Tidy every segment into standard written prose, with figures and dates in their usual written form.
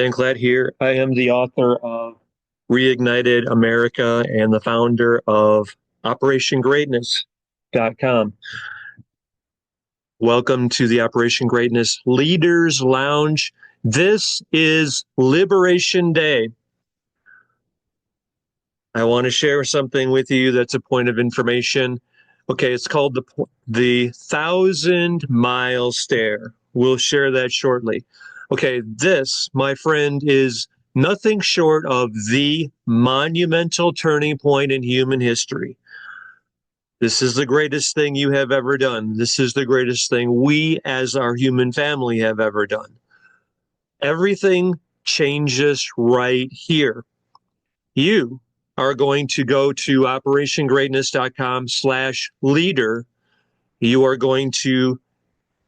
Dan Klett here. I am the author of Reignited America and the founder of OperationGreatness.com. Welcome to the Operation Greatness Leaders Lounge. This is Liberation Day. I want to share something with you that's a point of information. Okay, it's called the 1,000-mile stare. We'll share that shortly. Okay, this, my friend, is nothing short of the monumental turning point in human history. This is the greatest thing you have ever done. This is the greatest thing we as our human family have ever done. Everything changes right here. You are going to go to operationgreatness.com/leader. You are going to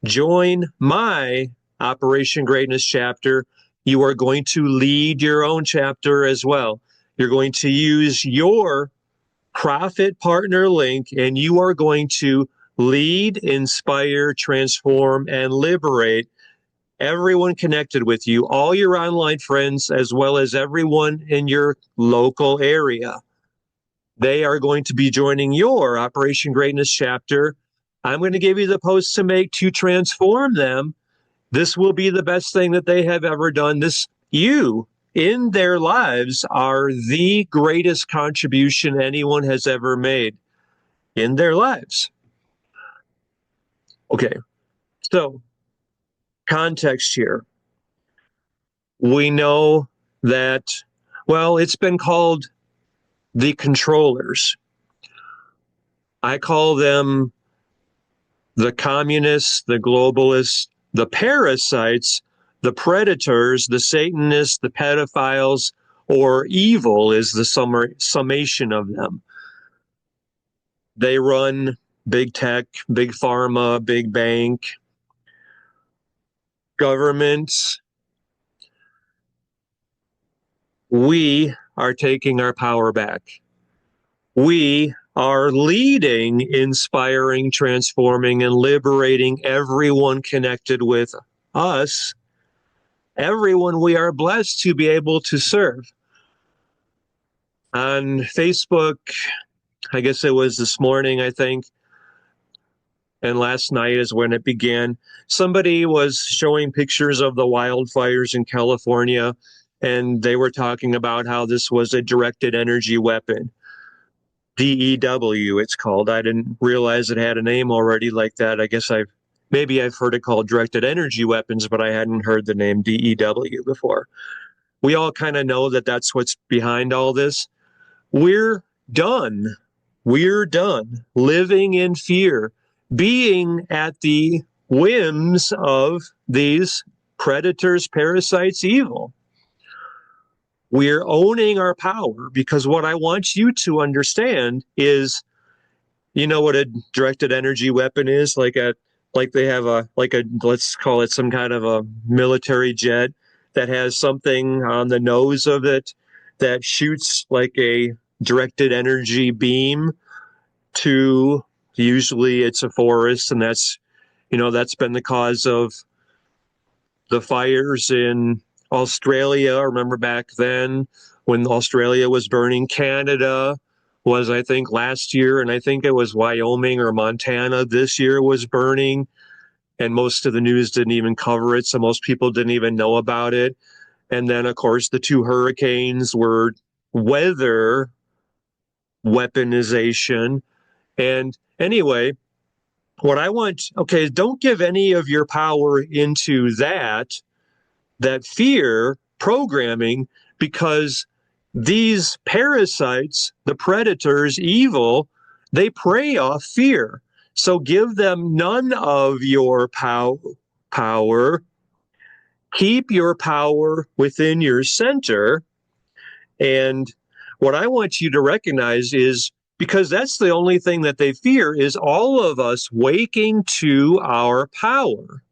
join my Operation Greatness chapter. You are going to lead your own chapter as well. You're going to use your profit partner link, and you are going to lead, inspire, transform, and liberate everyone connected with you, all your online friends, as well as everyone in your local area. They are going to be joining your Operation Greatness chapter. I'm going to give you the posts to make to transform them. This will be the best thing that they have ever done. You in their lives are the greatest contribution anyone has ever made in their lives. Okay, so context here. We know that, well, it's been called the controllers. I call them the communists, the globalists, the parasites, the predators, the Satanists, the pedophiles, or evil is the summation of them. They run big tech, big pharma, big bank, governments. We are taking our power back. We are leading, inspiring, transforming, and liberating everyone connected with us, everyone we are blessed to be able to serve. On Facebook, I guess it was this morning, I think, and last night is when it began, somebody was showing pictures of the wildfires in California, and they were talking about how this was a directed energy weapon. DEW, it's called. I didn't realize it had a name already like that. I guess I've heard it called directed energy weapons, but I hadn't heard the name DEW before. We all kind of know that that's what's behind all this. We're done. We're done living in fear, being at the whims of these predators, parasites, evil. We're owning our power, because what I want you to understand is, you know what a directed energy weapon is? Like they have let's call it some kind of a military jet that has something on the nose of it that shoots like a directed energy beam to, usually it's a forest, and that's been the cause of the fires in Australia. Remember back then when Australia was burning? Canada was, I think, last year, and I think it was Wyoming or Montana this year was burning, and most of the news didn't even cover it, so most people didn't even know about it. And then, of course, the two hurricanes were weather weaponization. And anyway, what I want, okay, don't give any of your power into that fear programming, because these parasites, the predators, evil, they prey off fear. So give them none of your power. Keep your power within your center. And what I want you to recognize is, because that's the only thing that they fear, is all of us waking to our power.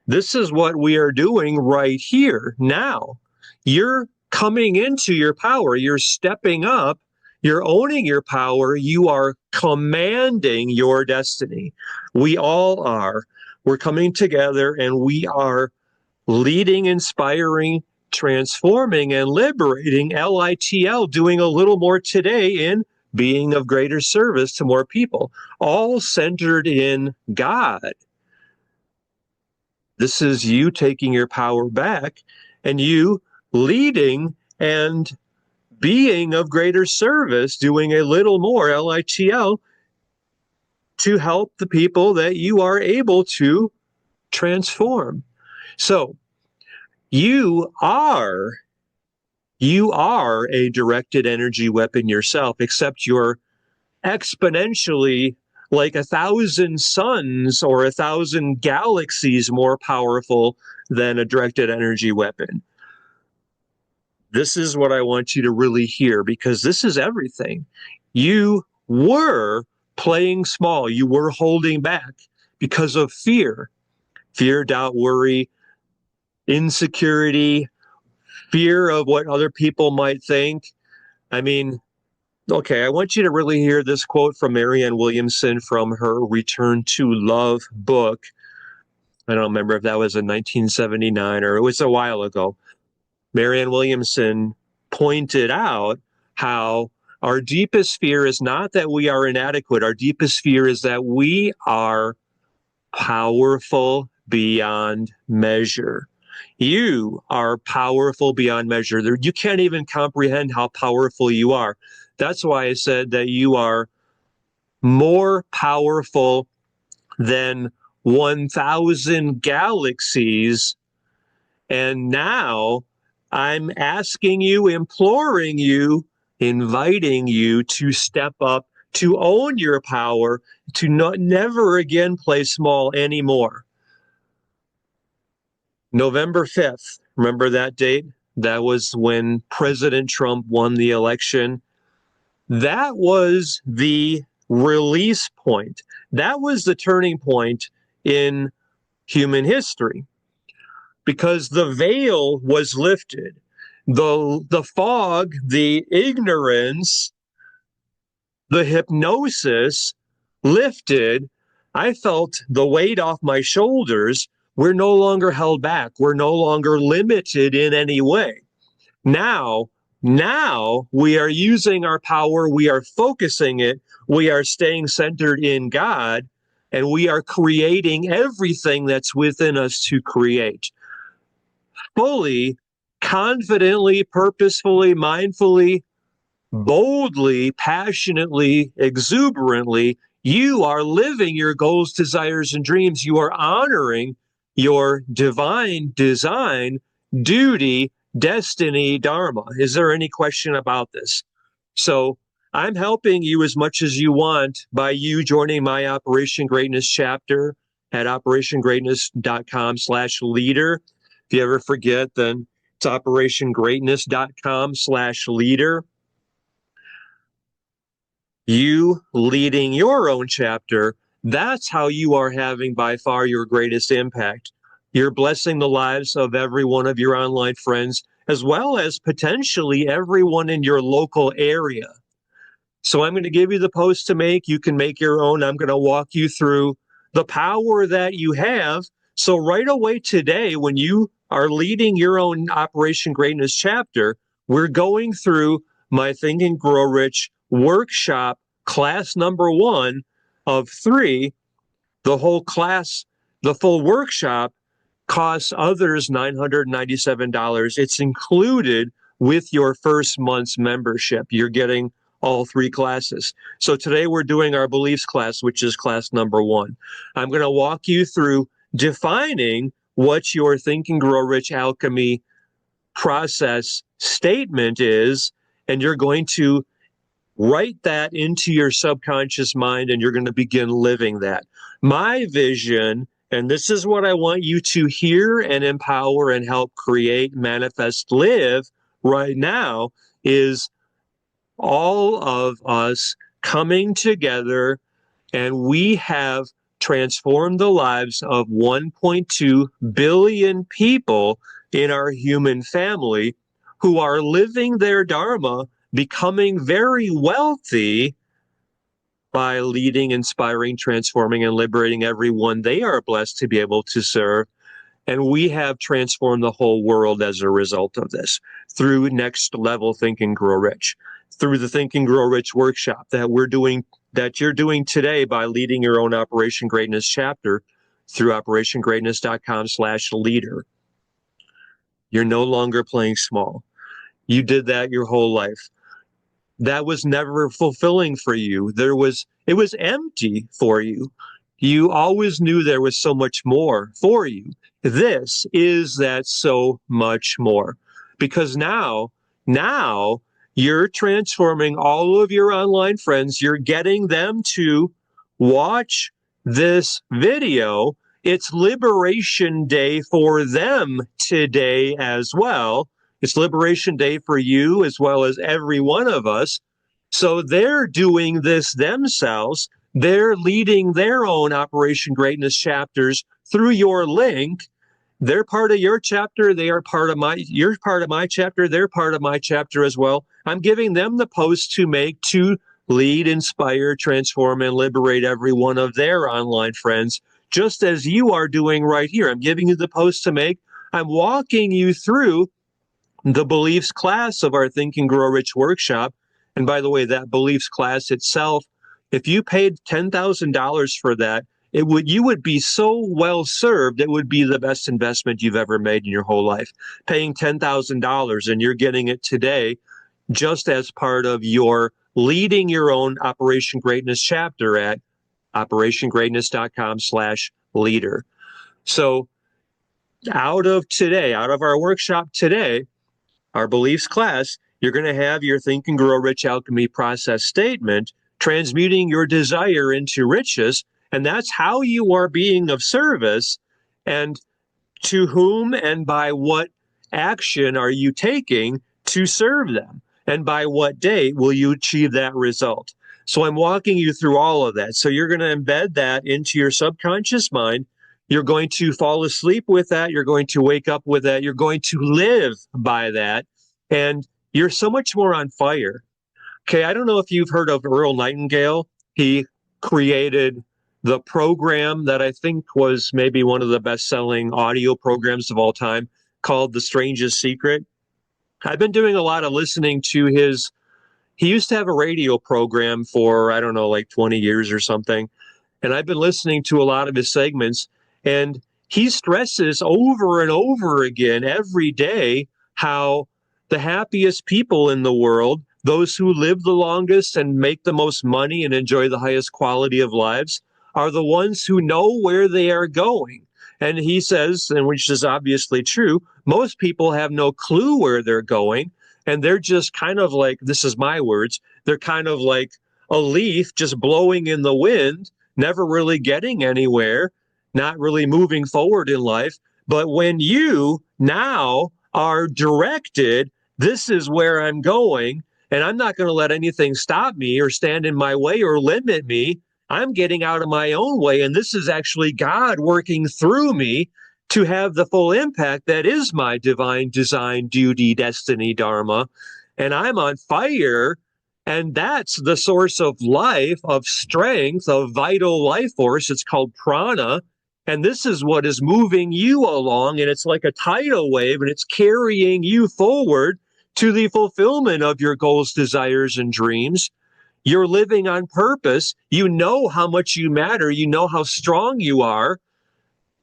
This is what we are doing right here now. You're coming into your power. You're stepping up. You're owning your power. You are commanding your destiny. We all are. We're coming together, and we are leading, inspiring, transforming and liberating, LITL, doing a little more today in being of greater service to more people, all centered in God. This is you taking your power back and you leading and being of greater service, doing a little more, LITL, to help the people that you are able to transform. So you are a directed energy weapon yourself, except you're exponentially like 1,000 suns or 1,000 galaxies more powerful than a directed energy weapon. This is what I want you to really hear, because this is everything. You were playing small. You were holding back because of fear, doubt, worry, insecurity, fear of what other people might think. I mean, okay, I want you to really hear this quote from Marianne Williamson from her Return to Love book. I don't remember if that was in 1979 or it was a while ago. Marianne Williamson pointed out how our deepest fear is not that we are inadequate. Our deepest fear is that we are powerful beyond measure. You are powerful beyond measure. You can't even comprehend how powerful you are. That's why I said that you are more powerful than 1,000 galaxies. And now I'm asking you, imploring you, inviting you to step up, to own your power, to never again play small anymore. November 5th, remember that date? That was when President Trump won the election. That was the release point. That was the turning point in human history, because the veil was lifted. The fog, the ignorance, the hypnosis lifted. I felt the weight off my shoulders. We're no longer held back. We're no longer limited in any way. Now we are using our power. We are focusing it. We are staying centered in God, and we are creating everything that's within us to create. Fully, confidently, purposefully, mindfully, boldly, passionately, exuberantly, you are living your goals, desires, and dreams. You are honoring your divine design, duty, destiny, dharma. Is there any question about this? So I'm helping you as much as you want by you joining my Operation Greatness chapter at operationgreatness.com/leader. If you ever forget, then it's operationgreatness.com/leader. You leading your own chapter, that's how you are having by far your greatest impact. You're blessing the lives of every one of your online friends, as well as potentially everyone in your local area. So I'm going to give you the post to make. You can make your own. I'm going to walk you through the power that you have. So right away today, when you are leading your own Operation Greatness chapter, we're going through my Think and Grow Rich workshop, class number 1 of 3. The whole class, the full workshop, costs others $997. It's included with your first month's membership. You're getting all 3 classes. So today we're doing our beliefs class, which is class number 1. I'm going to walk you through defining what your Think and Grow Rich alchemy process statement is, and you're going to write that into your subconscious mind, and you're going to begin living that. My vision, and this is what I want you to hear and empower and help create, manifest, live right now, is all of us coming together, and we have transformed the lives of 1.2 billion people in our human family who are living their dharma, becoming very wealthy by leading, inspiring, transforming, and liberating everyone they are blessed to be able to serve. And we have transformed the whole world as a result of this through Next Level Think and Grow Rich, through the Think and Grow Rich workshop that you're doing today by leading your own Operation Greatness chapter through operationgreatness.com/leader. You're no longer playing small. You did that your whole life. That was never fulfilling for you. It was empty for you. You always knew there was so much more for you. This is that so much more. Because now you're transforming all of your online friends. You're getting them to watch this video. It's Liberation Day for them today as well. It's Liberation Day for you as well as every one of us. So they're doing this themselves. They're leading their own Operation Greatness chapters through your link. They're part of your chapter. You're part of my chapter. They're part of my chapter as well. I'm giving them the post to make to lead, inspire, transform, and liberate every one of their online friends, just as you are doing right here. I'm giving you the post to make. I'm walking you through the beliefs class of our Think and Grow Rich workshop. And by the way, that beliefs class itself, if you paid $10,000 for that, you would be so well served. It would be the best investment you've ever made in your whole life. Paying $10,000 and you're getting it today just as part of your leading your own Operation Greatness chapter at operationgreatness.com/leader. So out of our workshop today, our beliefs class, you're going to have your Think and Grow Rich Alchemy process statement, transmuting your desire into riches. And that's how you are being of service, and to whom and by what action are you taking to serve them? And by what date will you achieve that result? So I'm walking you through all of that. So you're going to embed that into your subconscious mind. You're going to fall asleep with that. You're going to wake up with that. You're going to live by that. And you're so much more on fire. Okay, I don't know if you've heard of Earl Nightingale. He created the program that I think was maybe one of the best-selling audio programs of all time, called The Strangest Secret. I've been doing a lot of listening to he used to have a radio program for, I don't know, like 20 years or something. And I've been listening to a lot of his segments, and he stresses over and over again every day how the happiest people in the world, those who live the longest and make the most money and enjoy the highest quality of lives, are the ones who know where they are going. And he says, and which is obviously true, most people have no clue where they're going. And they're just kind of like, this is my words, they're kind of like a leaf just blowing in the wind, never really getting anywhere, not really moving forward in life. But when you now are directed, this is where I'm going, and I'm not going to let anything stop me or stand in my way or limit me. I'm getting out of my own way, and this is actually God working through me to have the full impact that is my divine design, duty, destiny, dharma. And I'm on fire, and that's the source of life, of strength, of vital life force. It's called prana. And this is what is moving you along, and it's like a tidal wave, and it's carrying you forward to the fulfillment of your goals, desires, and dreams. You're living on purpose. You know how much you matter. You know how strong you are.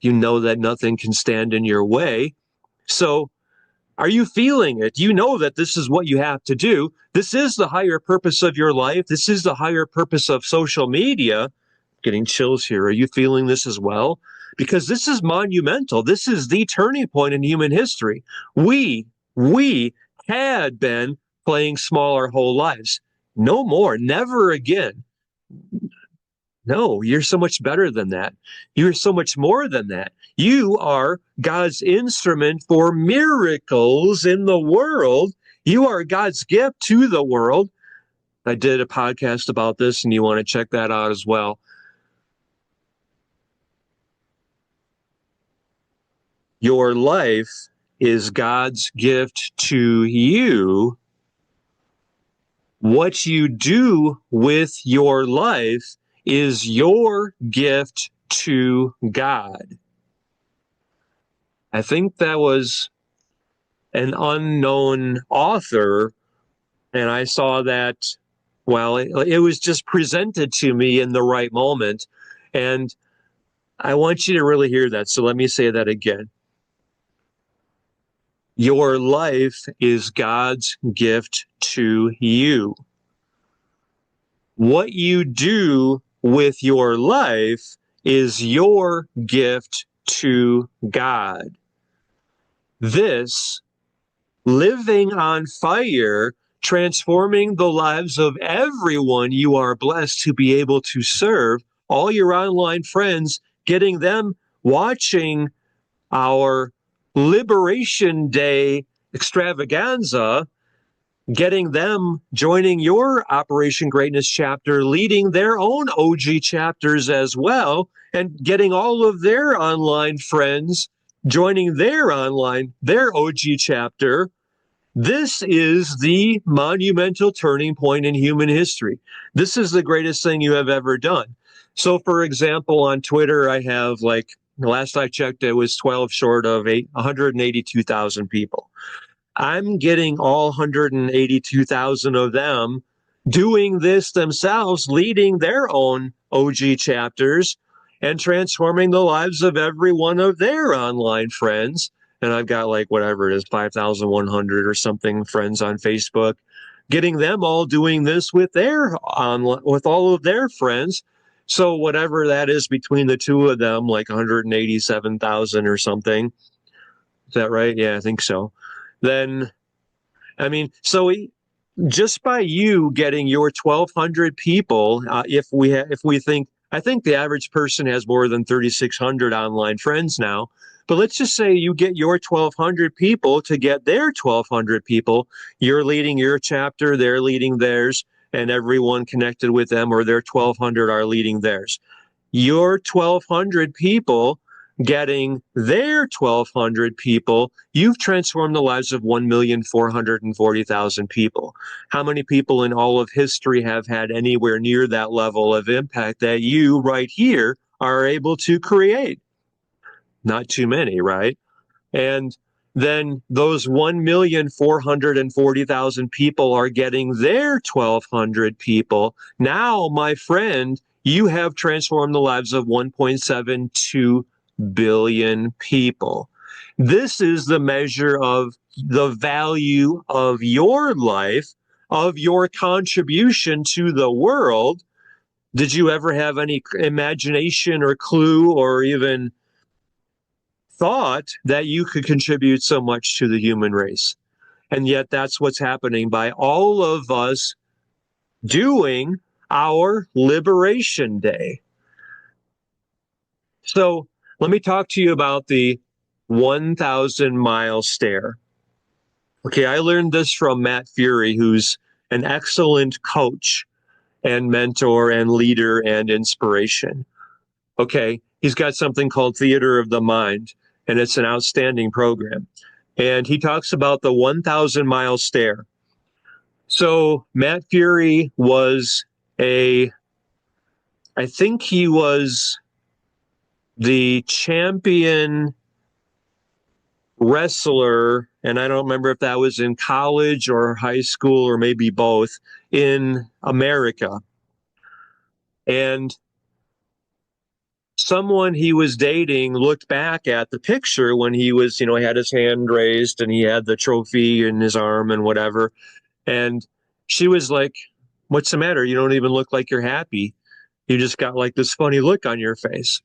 You know that nothing can stand in your way. So are you feeling it? You know that this is what you have to do. This is the higher purpose of your life. This is the higher purpose of social media. Getting chills here. Are you feeling this as well? Because this is monumental. This is the turning point in human history. We had been playing small our whole lives. No more, never again. No, you're so much better than that. You're so much more than that. You are God's instrument for miracles in the world. You are God's gift to the world. I did a podcast about this, and you want to check that out as well. Your life is God's gift to you. What you do with your life is your gift to God. I think that was an unknown author, and I saw that, well, it was just presented to me in the right moment. And I want you to really hear that. So let me say that again. Your life is God's gift to you. What you do with your life is your gift to God. This living on fire, transforming the lives of everyone you are blessed to be able to serve, all your online friends, getting them watching our Liberation Day extravaganza, getting them joining your Operation Greatness chapter, leading their own OG chapters as well, and getting all of their online friends joining their OG chapter. This is the monumental turning point in human history. This is the greatest thing you have ever done. So, for example, on Twitter, I have, like, last I checked, it was 12 short of 182,000 people. I'm getting all 182,000 of them doing this themselves, leading their own OG chapters and transforming the lives of every one of their online friends. And I've got, like, whatever it is, 5,100 or something friends on Facebook, getting them all doing this with with all of their friends. So whatever that is between the two of them, like 187,000 or something. Is that right? Yeah, I think so. Then, I mean, so just by you getting your 1,200 people, if we think, I think the average person has more than 3,600 online friends now, but let's just say you get your 1,200 people to get their 1,200 people. You're leading your chapter, they're leading theirs, and everyone connected with them or their 1,200 are leading theirs. Your 1,200 people getting their 1,200 people, you've transformed the lives of 1,440,000 people. How many people in all of history have had anywhere near that level of impact that you right here are able to create? Not too many, right? And then those 1,440,000 people are getting their 1,200 people. Now, my friend, you have transformed the lives of 1.72 billion people. This is the measure of the value of your life, of your contribution to the world. Did you ever have any imagination or clue or even thought that you could contribute so much to the human race? And yet that's what's happening by all of us doing our Liberation Day. So let me talk to you about the 1,000-mile stare. Okay, I learned this from Matt Fury, who's an excellent coach and mentor and leader and inspiration. Okay, he's got something called Theater of the Mind, and it's an outstanding program. And he talks about the 1,000-mile stare. So Matt Fury was I think he was the champion wrestler, and I don't remember if that was in college or high school or maybe both, in America. And someone he was dating looked back at the picture when he was, he had his hand raised and he had the trophy in his arm and whatever. And she was like, "What's the matter? You don't even look like you're happy. You just got like this funny look on your face."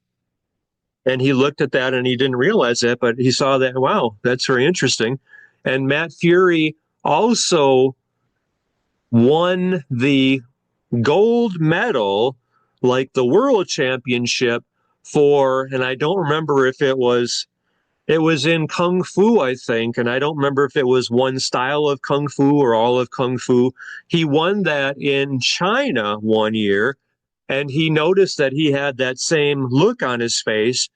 And he looked at that and he didn't realize it, but he saw that, wow, that's very interesting. And Matt Fury also won the gold medal, like the world championship for, and I don't remember if it was in Kung Fu, I think, and I don't remember if it was one style of Kung Fu or all of Kung Fu. He won that in China one year, and he noticed that he had that same look on his face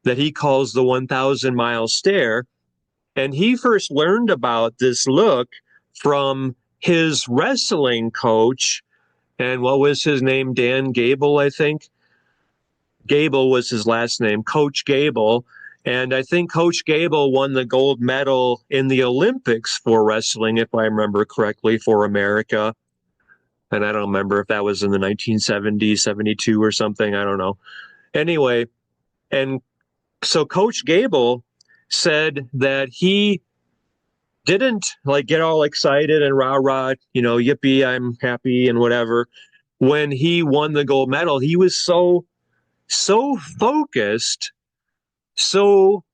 that he calls the 1,000-mile stare. And he first learned about this look from his wrestling coach. And what was his name? Dan Gable, I think. Gable was his last name, Coach Gable. And I think Coach Gable won the gold medal in the Olympics for wrestling, if I remember correctly, for America. And I don't remember if that was in the 1970s, 72 or something. I don't know. Anyway, and so Coach Gable said that he didn't like get all excited and rah rah, yippee, I'm happy and whatever. When he won the gold medal, he was so focused, so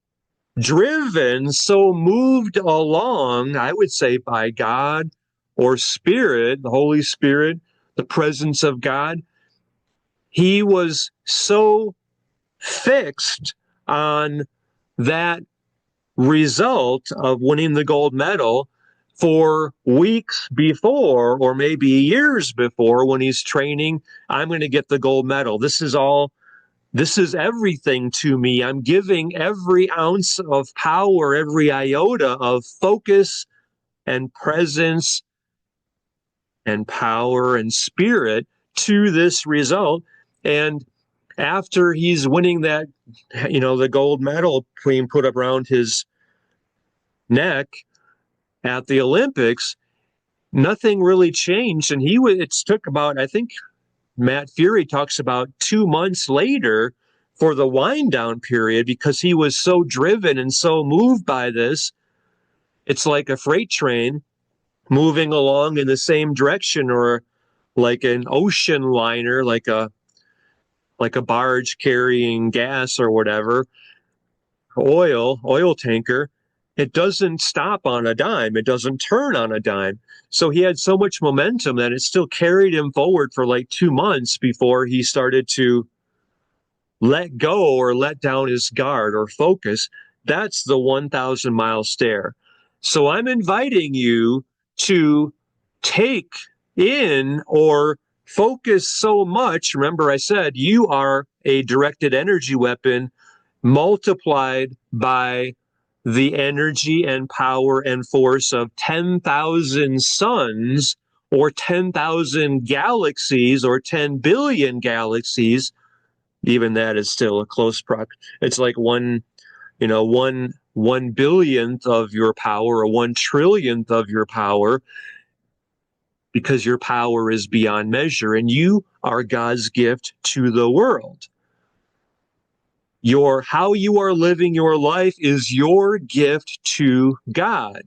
driven, so moved along, I would say, by God or Spirit, the Holy Spirit, the presence of God. He was so fixed on that result of winning the gold medal for weeks before, or maybe years before, when he's training. I'm going to get the gold medal. This is everything to me. I'm giving every ounce of power, every iota of focus and presence and power and spirit to this result. And after he's winning that, the gold medal being put around his neck at the Olympics, nothing really changed. And it took about, I think Matt Fury talks about 2 months later for the wind down period, because he was so driven and so moved by this. It's like a freight train moving along in the same direction, or like an ocean liner, like a barge carrying gas or whatever, oil tanker. It doesn't stop on a dime. It doesn't turn on a dime. So he had so much momentum that it still carried him forward for like 2 months before he started to let go or let down his guard or focus. That's the 1,000 mile stare. So I'm inviting you to take in or focus so much. Remember, I said you are a directed energy weapon multiplied by the energy and power and force of 10,000 suns, or 10,000 galaxies, or 10 billion galaxies. Even that is still a close it's like one billionth of your power, or 1 trillionth of your power, because your power is beyond measure and you are God's gift to the world. How you are living your life is your gift to God.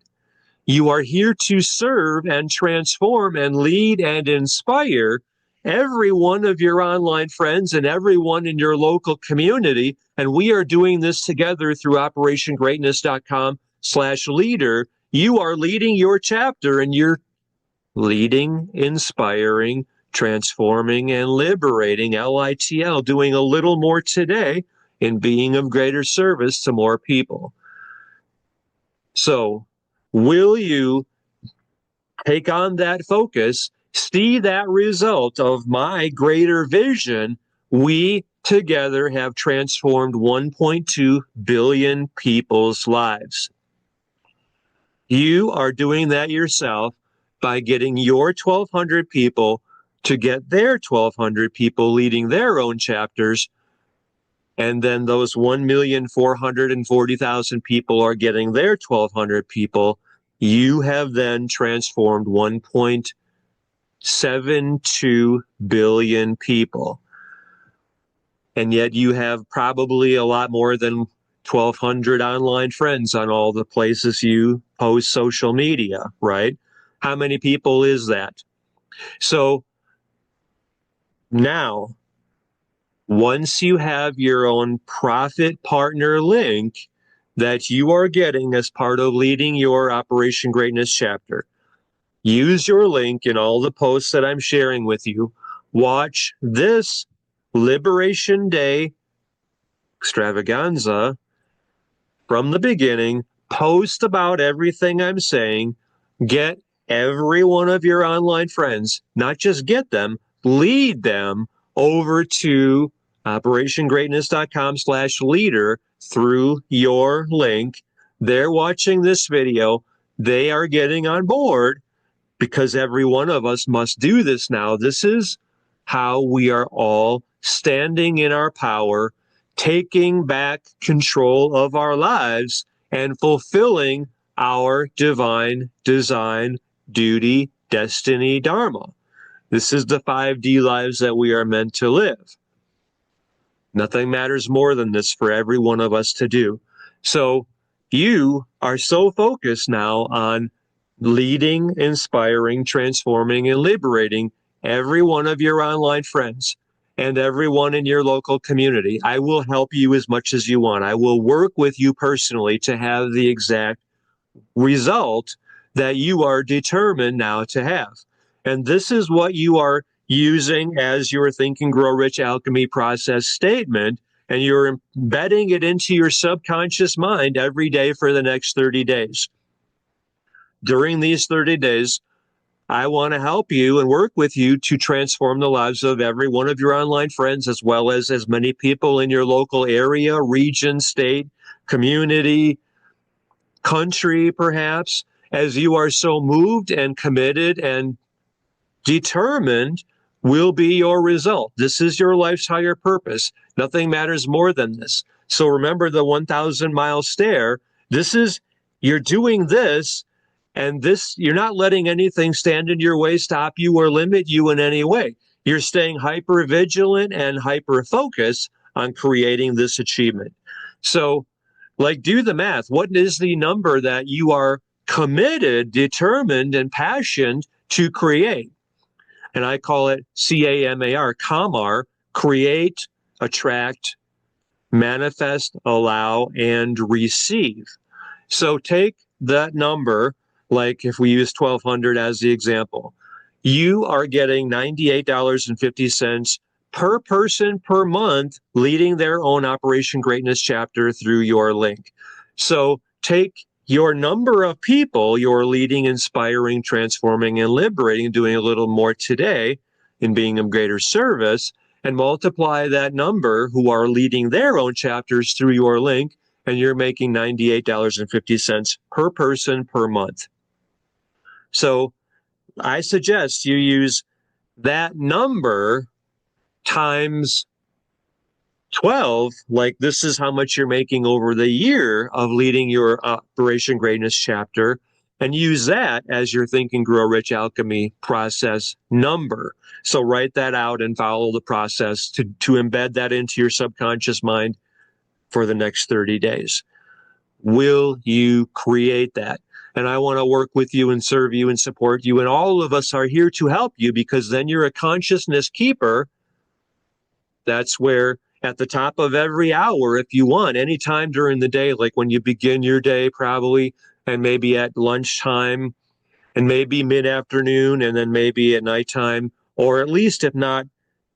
You are here to serve and transform and lead and inspire every one of your online friends and everyone in your local community. And we are doing this together through OperationGreatness.com/leader. You are leading your chapter, and you're leading, inspiring, transforming, and liberating, LITL, doing a little more today in being of greater service to more people. So, will you take on that focus, see that result of my greater vision? We together have transformed 1.2 billion people's lives. You are doing that yourself by getting your 1,200 people to get their 1,200 people leading their own chapters. And then those 1,440,000 people are getting their 1,200 people. You have then transformed 1.72 billion people. And yet you have probably a lot more than 1,200 online friends on all the places you post social media, right? How many people is that? So now, once you have your own profit partner link that you are getting as part of leading your Operation Greatness chapter, use your link in all the posts that I'm sharing with you. Watch this Liberation Day extravaganza from the beginning. Post about everything I'm saying. Get every one of your online friends, not just get them, lead them over to OperationGreatness.com/leader through your link. They're watching this video. They are getting on board, because every one of us must do this now. This is how we are all standing in our power taking back control of our lives and fulfilling our divine design, duty, destiny, dharma. This is the 5D lives that we are meant to live. Nothing matters more than this for every one of us to do. So you are so focused now on leading, inspiring, transforming, and liberating every one of your online friends and everyone in your local community. I will help you as much as you want. I will work with you personally to have the exact result that you are determined now to have. And this is what you are using as your Think and Grow Rich Alchemy process statement, and you're embedding it into your subconscious mind every day for the next 30 days. During these 30 days, I want to help you and work with you to transform the lives of every one of your online friends, as well as many people in your local area, region, state, community, country, perhaps, as you are so moved and committed and determined will be your result. This is your life's higher purpose. Nothing matters more than this. So remember the 1,000-mile stare. You're doing this, and this, you're not letting anything stand in your way, stop you, or limit you in any way. You're staying hyper vigilant and hyper focused on creating this achievement. So, do the math. What is the number that you are committed, determined, and passionate to create? And I call it CAMAR, CAMAR, create, attract, manifest, allow, and receive. So take that number, like if we use 1,200 as the example, you are getting $98.50 per person per month leading their own Operation Greatness chapter through your link. So take your number of people you're leading, inspiring, transforming, and liberating, doing a little more today in being of greater service, and multiply that number who are leading their own chapters through your link, and you're making $98.50 per person per month. So I suggest you use that number times 12, like this is how much you're making over the year of leading your Operation Greatness chapter, and use that as your Think and Grow Rich Alchemy process number. So write that out and follow the process to embed that into your subconscious mind for the next 30 days. Will you create that? And I want to work with you and serve you and support you. And all of us are here to help you, because then you're a consciousness keeper. That's where at the top of every hour, if you want, anytime during the day, like when you begin your day probably, and maybe at lunchtime, and maybe mid-afternoon, and then maybe at nighttime, or at least if not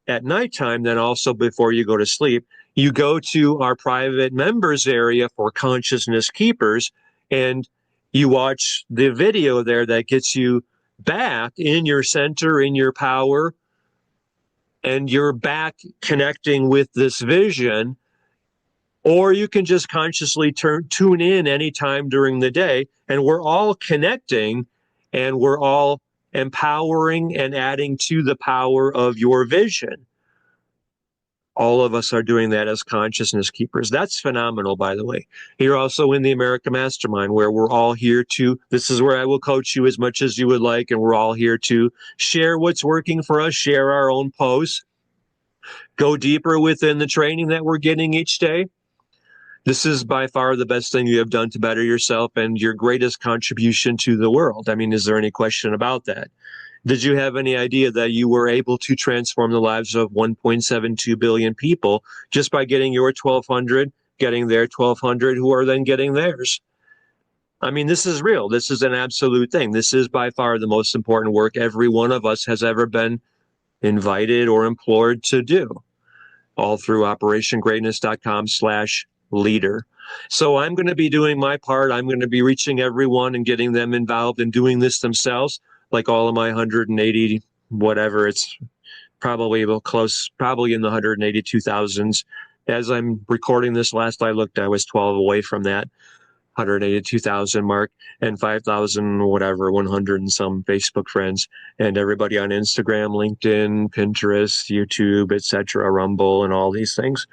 at nighttime, then also before you go to sleep, you go to our private members area for consciousness keepers, and you watch the video there that gets you back in your center, in your power, and you're back connecting with this vision. Or you can just consciously tune in anytime during the day, and we're all connecting, and we're all empowering and adding to the power of your vision. All of us are doing that as consciousness keepers. That's phenomenal, by the way. You're also in the America Mastermind, where we're all here to, this is where I will coach you as much as you would like, and we're all here to share what's working for us, share our own posts, go deeper within the training that we're getting each day. This is by far the best thing you have done to better yourself and your greatest contribution to the world. I mean, is there any question about that? Did you have any idea that you were able to transform the lives of 1.72 billion people just by getting your 1,200, getting their 1,200, who are then getting theirs? I mean, this is real. This is an absolute thing. This is by far the most important work every one of us has ever been invited or implored to do, all through operationgreatness.com/leader. So I'm going to be doing my part. I'm going to be reaching everyone and getting them involved in doing this themselves, like all of my 180, whatever, it's probably probably in the 182,000s. As I'm recording this, last I looked, I was 12 away from that 182,000 mark, and 5,000, whatever, 100 and some Facebook friends, and everybody on Instagram, LinkedIn, Pinterest, YouTube, etc., Rumble, and all these things.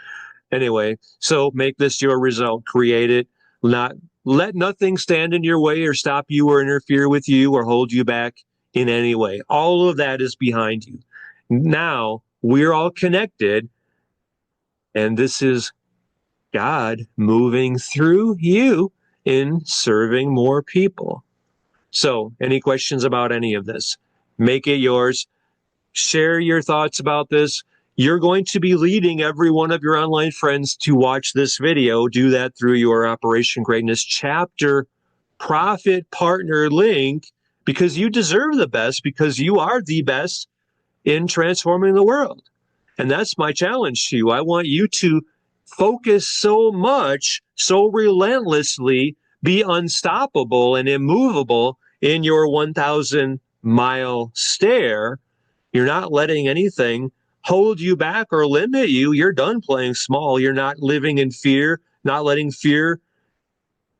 Anyway, so make this your result. Create it. Not let nothing stand in your way or stop you or interfere with you or hold you back in any way. All of that is behind you. Now we're all connected, and this is God moving through you in serving more people. So, any questions about any of this? Make it yours. Share your thoughts about this. You're going to be leading every one of your online friends to watch this video. Do that through your Operation Greatness Chapter Profit Partner link, because you deserve the best, because you are the best in transforming the world. And that's my challenge to you. I want you to focus so much, so relentlessly, be unstoppable and immovable in your 1,000-mile stare. You're not letting anything hold you back or limit you. You're done playing small. You're not living in fear, not letting fear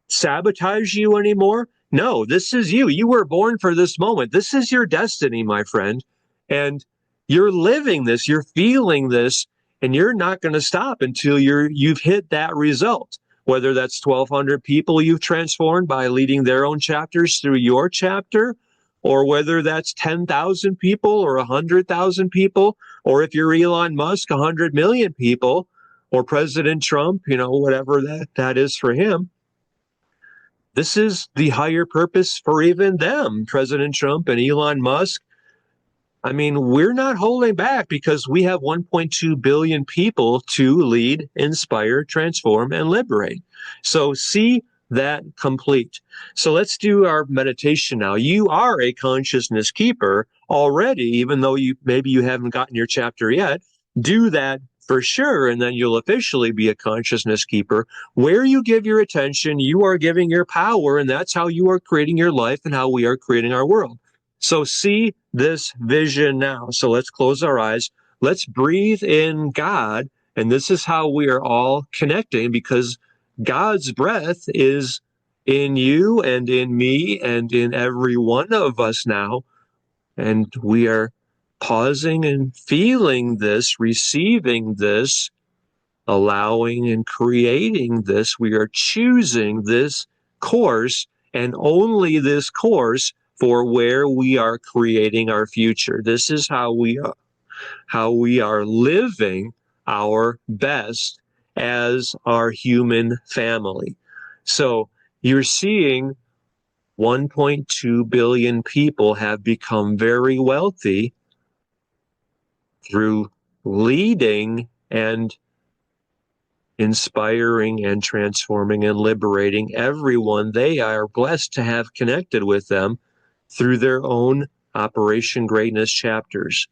sabotage you anymore. No, this is you. You were born for this moment. This is your destiny, my friend. And you're living this, you're feeling this, and you're not going to stop until you've hit that result. Whether that's 1,200 people you've transformed by leading their own chapters through your chapter, or whether that's 10,000 people or 100,000 people, or if you're Elon Musk, 100 million people, or President Trump, whatever that is for him. This is the higher purpose for even them, President Trump and Elon Musk. I mean, we're not holding back because we have 1.2 billion people to lead, inspire, transform, and liberate. So see that complete. So let's do our meditation now. You are a consciousness keeper already, even though maybe you haven't gotten your chapter yet. Do that for sure, and then you'll officially be a consciousness keeper. Where you give your attention, you are giving your power, and that's how you are creating your life and how we are creating our world. So see this vision now. So let's close our eyes. Let's breathe in God. And this is how we are all connecting, because God's breath is in you and in me and in every one of us now. And we are pausing and feeling this, receiving this, allowing and creating this. We are choosing this course, and only this course, for where we are creating our future. This is how we are living our best as our human family. So you're seeing 1.2 billion people have become very wealthy through leading and inspiring and transforming and liberating everyone they are blessed to have connected with them through their own Operation Greatness chapters.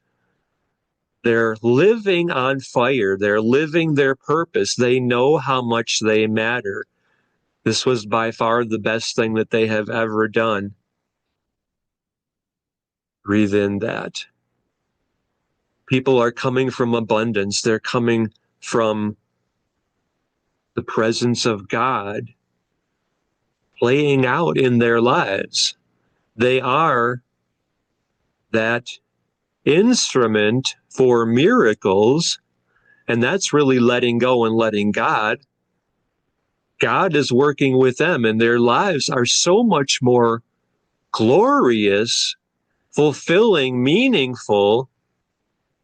They're living on fire. They're living their purpose. They know how much they matter. This was by far the best thing that they have ever done. Breathe in that. People are coming from abundance. They're coming from the presence of God playing out in their lives. They are that instrument for miracles, and that's really letting go and letting God. God is working with them, and their lives are so much more glorious, fulfilling, meaningful,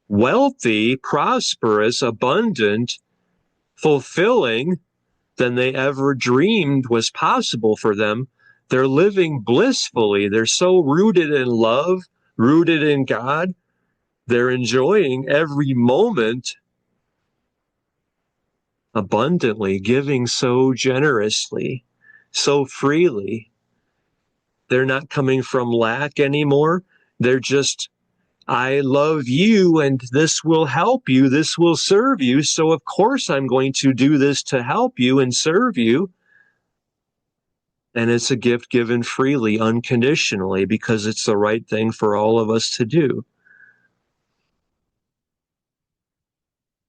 wealthy, prosperous, abundant, fulfilling than they ever dreamed was possible for them. They're living blissfully. They're so rooted in love, rooted in God. They're enjoying every moment abundantly, giving so generously, so freely. They're not coming from lack anymore. They're just, I love you, and this will help you. This will serve you. So of course I'm going to do this to help you and serve you. And it's a gift given freely, unconditionally, because it's the right thing for all of us to do.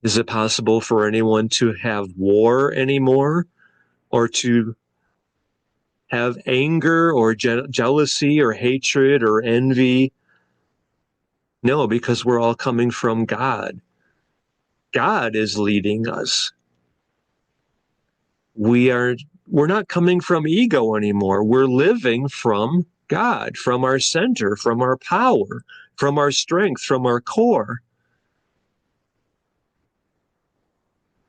Is it possible for anyone to have war anymore, or to have anger or jealousy or hatred or envy? No, because we're all coming from God. God is leading us. we're not coming from ego anymore. We're living from God, from our center, from our power, from our strength, from our core.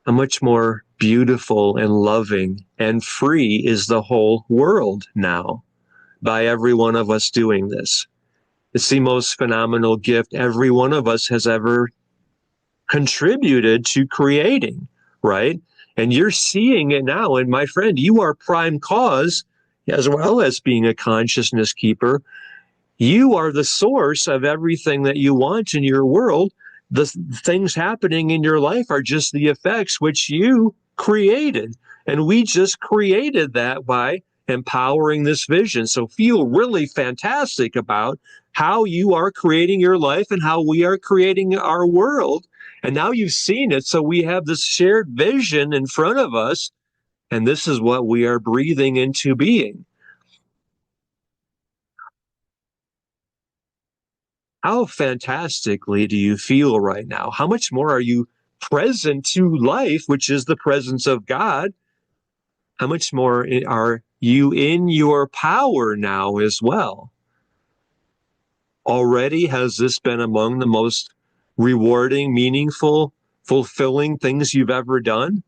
How much more beautiful and loving and free is the whole world now by every one of us doing this. It's the most phenomenal gift every one of us has ever contributed to creating, right? And you're seeing it now. And my friend, you are prime cause, as well as being a consciousness keeper. You are the source of everything that you want in your world. The things happening in your life are just the effects which you created. And we just created that by empowering this vision. So feel really fantastic about how you are creating your life and how we are creating our world. And now you've seen it. So we have this shared vision in front of us. And this is what we are breathing into being. How fantastically do you feel right now? How much more are you present to life, which is the presence of God? How much more are you in your power now as well? Already has this been among the most rewarding, meaningful, fulfilling things you've ever done?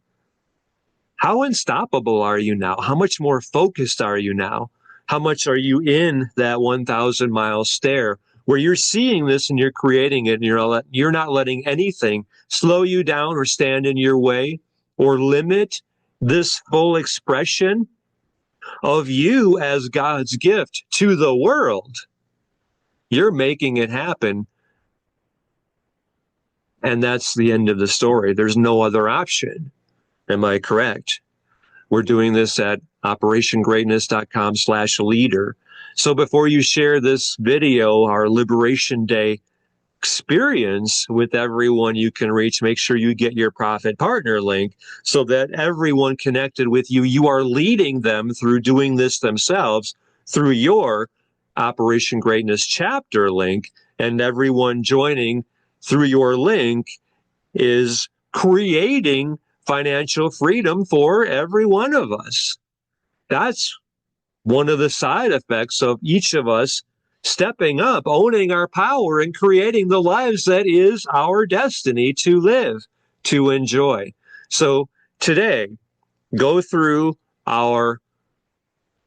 How unstoppable are you now? How much more focused are you now? How much are you in that 1,000-mile stare where you're seeing this and you're creating it and you're not letting anything slow you down or stand in your way or limit this full expression of you as God's gift to the world? You're making it happen. And that's the end of the story. There's no other option. Am I correct? We're doing this at operationgreatness.com/leader. So before you share this video, our Liberation Day experience with everyone you can reach, make sure you get your profit partner link so that everyone connected with you, you are leading them through doing this themselves through your Operation Greatness chapter link, and everyone joining through your link is creating financial freedom for every one of us. That's one of the side effects of each of us stepping up, owning our power, and creating the lives that is our destiny to live, to enjoy. So today, go through our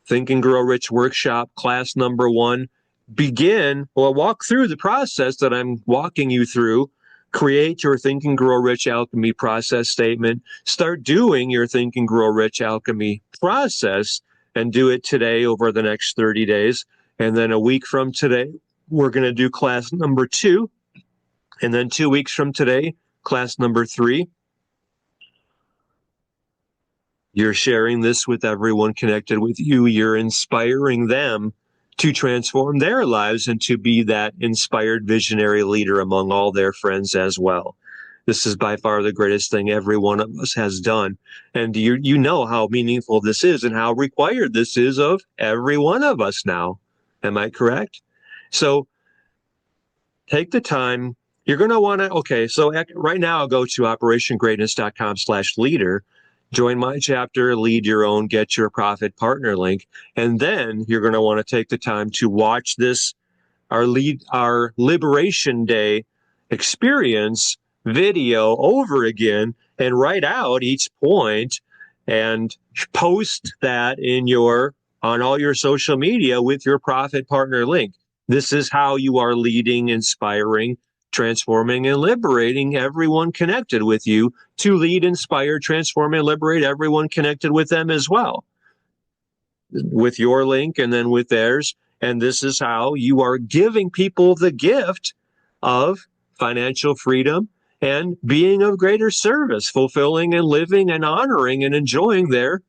Think and Grow Rich workshop, class number 1. Walk through the process that I'm walking you through. Create your Think and Grow Rich Alchemy process statement. Start doing your Think and Grow Rich Alchemy process and do it today over the next 30 days. And then a week from today, we're going to do class number 2. And then 2 weeks from today, class number 3. You're sharing this with everyone connected with you. You're inspiring them to transform their lives and to be that inspired visionary leader among all their friends as well. This is by far the greatest thing every one of us has done. And you know how meaningful this is and how required this is of every one of us now. Am I correct? So take the time. You're going to want to, okay, so right now I'll go to operationgreatness.com/leader. Join my chapter, lead your own, get your profit partner link. And then you're going to want to take the time to watch this, our Liberation Day experience video over again and write out each point and post that on all your social media with your profit partner link. This is how you are leading, inspiring, transforming, and liberating everyone connected with you to lead, inspire, transform, and liberate everyone connected with them as well. With your link and then with theirs. And this is how you are giving people the gift of financial freedom and being of greater service, fulfilling and living and honoring and enjoying their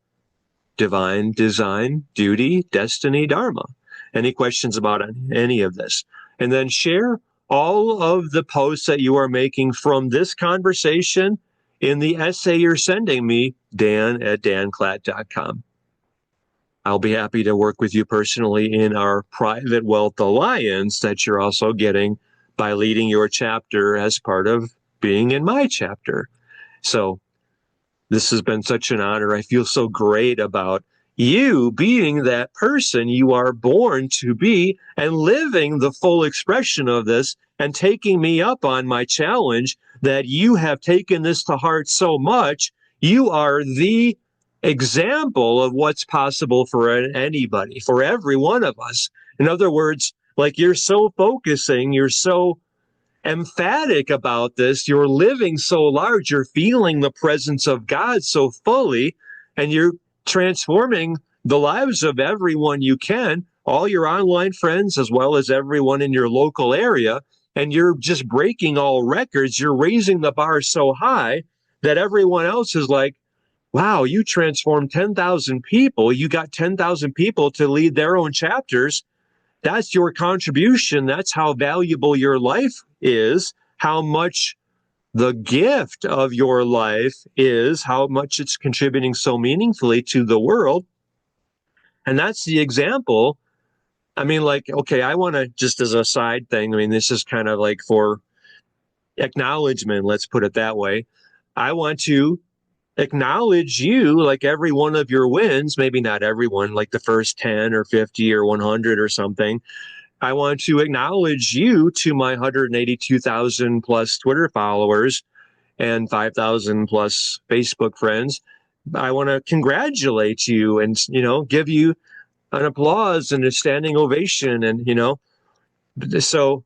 divine design, duty, destiny, dharma. Any questions about any of this? And then share all of the posts that you are making from this conversation in the essay you're sending me, dan@danclatt.com. I'll be happy to work with you personally in our Private Wealth Alliance that you're also getting by leading your chapter as part of being in my chapter. So This has been such an honor. I feel so great about you being that person you are born to be and living the full expression of this and taking me up on my challenge that you have taken this to heart so much. You are the example of what's possible for anybody, for every one of us. In other words, like you're so focusing, you're so emphatic about this, you're living so large, you're feeling the presence of God so fully, and you're transforming the lives of everyone you can, all your online friends, as well as everyone in your local area. And you're just breaking all records. You're raising the bar so high that everyone else is like, wow, you transformed 10,000 people. You got 10,000 people to lead their own chapters. That's your contribution. That's how valuable your life is, how much the gift of your life is, how much it's contributing so meaningfully to the world. And that's the example. I mean, like, okay, I want to just as a side thing, I mean, this is kind of like for acknowledgement, let's put it that way. I want to acknowledge you, like every one of your wins, maybe not everyone, like the first 10 or 50 or 100 or something. I want to acknowledge you to my 182,000 plus Twitter followers and 5,000 plus Facebook friends. I want to congratulate you and, give you an applause and a standing ovation. And, so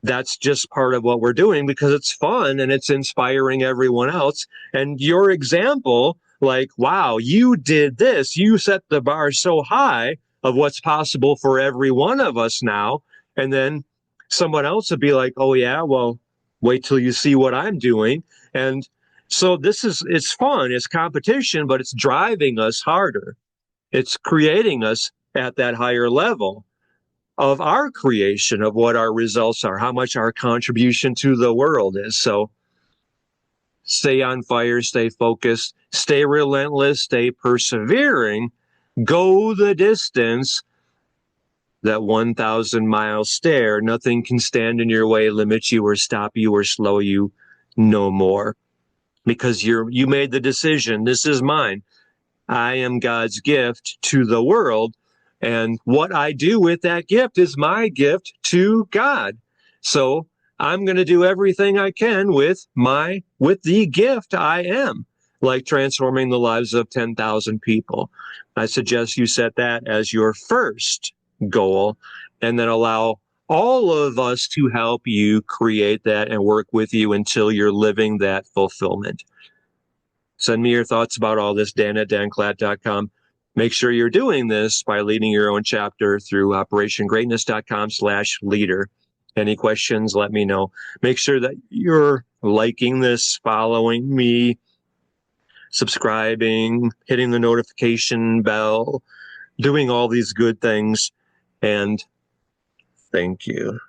that's just part of what we're doing because it's fun and it's inspiring everyone else. And your example, like, wow, you did this, you set the bar so high of what's possible for every one of us now. And then someone else would be like, oh yeah, well, wait till you see what I'm doing. And so it's fun, it's competition, but it's driving us harder. It's creating us at that higher level of our creation, of what our results are, how much our contribution to the world is. So stay on fire, stay focused, stay relentless, stay persevering, go the distance, that 1,000-mile stare. Nothing can stand in your way, limit you, or stop you, or slow you no more. Because you made the decision, this is mine. I am God's gift to the world. And what I do with that gift is my gift to God. So I'm going to do everything I can with the gift I am, like transforming the lives of 10,000 people. I suggest you set that as your first goal and then allow all of us to help you create that and work with you until you're living that fulfillment. Send me your thoughts about all this, dan@danclatt.com. Make sure you're doing this by leading your own chapter through operationgreatness.com/leader. Any questions, let me know. Make sure that you're liking this, following me, subscribing, hitting the notification bell, doing all these good things. And thank you.